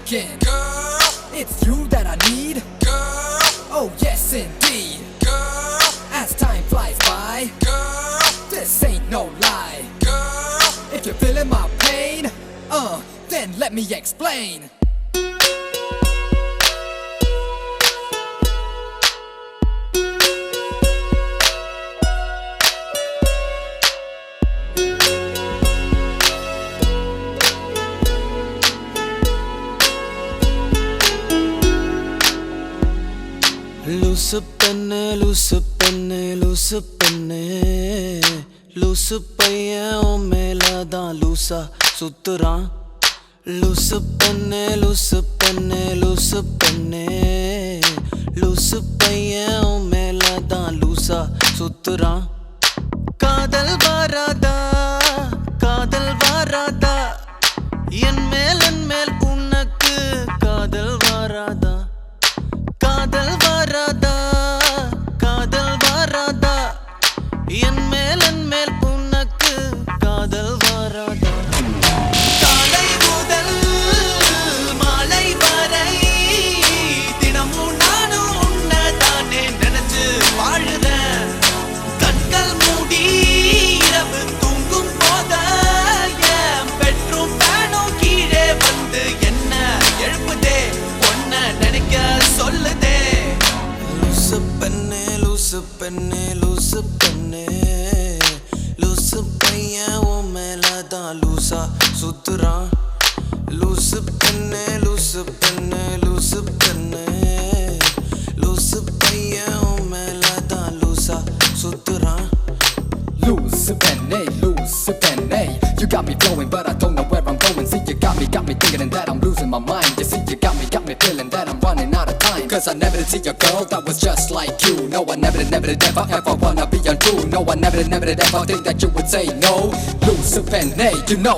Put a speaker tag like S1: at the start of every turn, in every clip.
S1: thinking, girl, it's you that I need, girl. Oh yes indeed, girl. As time flies by, girl, this ain't no lie, girl. If you're feeling my pain, then let me explain.
S2: லூசு பெண்ணே லூசு பெண்ணே லூசு பெண்ணே லூசு பையன் உன் மேலதான் லூசா சுத்துறான் லூசு பெண்ணே லூசு பெண்ணே லூசு பெண்ணே லூசு பையன் உன் மேலதான் லூசா சுத்துறான் காதல் வராதா காதல் வராதா என் மேல் உனக்கு காதல் வராதா காதல் வராதா காதல் வராதா என் மேல் உனக்கு காதல் வராதா காலை முதல் மாலை வரை தினமும் நானும் உன்னதானே நினைச்சு வாழுறேன் கண்கள் மூடி இரவு தூங்கும் போத என் பெட்ரூம் ஃபேனும் கீழே வந்து என்ன எழுப்புதே ஒன்ன நினைக்க சொல்லுதே லூசு பெண்ணே லூசு பெண்ணே லூசு பெண்ணே லூசு பையன் உன் மேலதான் லூசா சுத்துறான் லூசு பெண்ணே லூசு பெண்ணே லூசு பெண்ணே லூசு பையன் உன் மேலதான் லூசா சுத்துறான்
S1: Loose penny, you got me flowing, but I don't know where I'm going. See, you got me thinking that I'm losing my mind. You see, you got me feeling that I'm running out of time. Cause I never did see a girl that was just like you. No, I never ever wanna be untrue. No, I never ever think that you would say no. Loose penny, you know.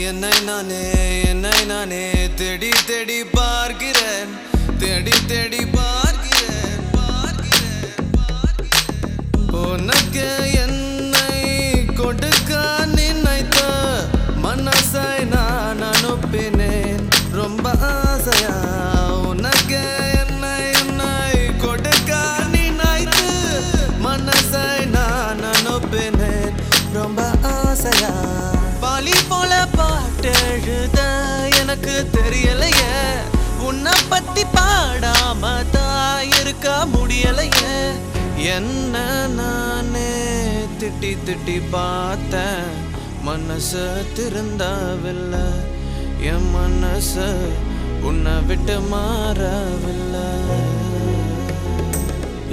S2: என்னை நானே தேடி தேடி பார்க்கிறேன் தேடி தேடி பார்க்கிறேன் உனக்கு என்னை கொடுக்க நினைத்த மனசை நான் அனுப்பினேன் ரொம்ப ஆசையா உனக்கு என்னை கொடுக்க நினைத்து மனசை நான் அனுப்பினேன் ரொம்ப ஆசையா பாலி போல பாட்டெழுத எனக்கு தெரியலையே உன்னை பத்தி பாடாம தான் இருக்க முடியலையே என்ன நானே திட்டி திட்டி பார்த்தேன் மனசு திருந்தவில்லை என் மனசு உன்னை விட்டு மாறவில்லை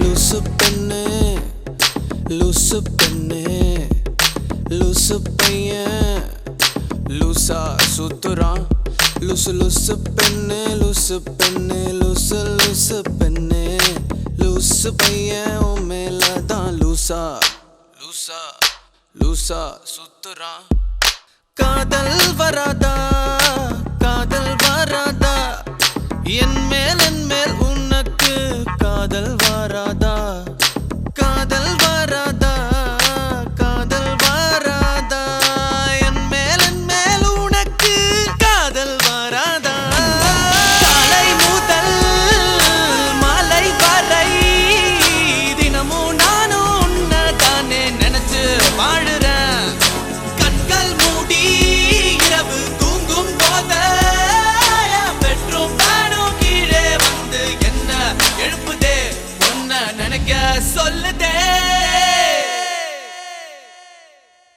S2: லூசு பெண்ணே லூசு பெண்ணே லூசு பையன் லூசா சுத்துறான் லூசு லூசு பெண்ணே லூசு பெண்ணே லூசு லூசு பெண்ணே லூசு பையன் உன் மேலதான் லூசா லூசா லூசா சுத்துறான் காதல் வராதா காதல் வராதா என் மேல் உனக்கு காதல் வராதா காதல் வராதா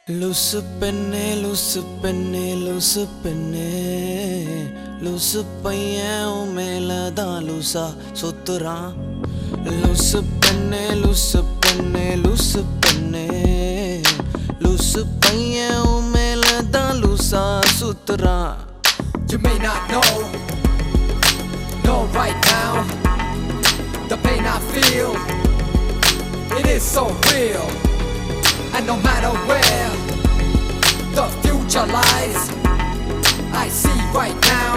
S2: லூசு பெண்ணே லூசு பெண்ணே லூசு பெண்ணே லூசு பையன் உன் மேலதான் லூசா சுத்துறான் லூசு பெண்ணே லூசு பெண்ணே லூசு பெண்ணே லூசு பையன் உன் மேல தான் லூசா சுத்துறான்.
S1: You may not know right now, the pain I feel, it is so real. And no matter where the future lies, I see right now,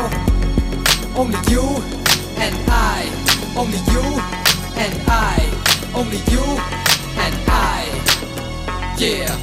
S1: only you and I, only you and I, only you and I, yeah.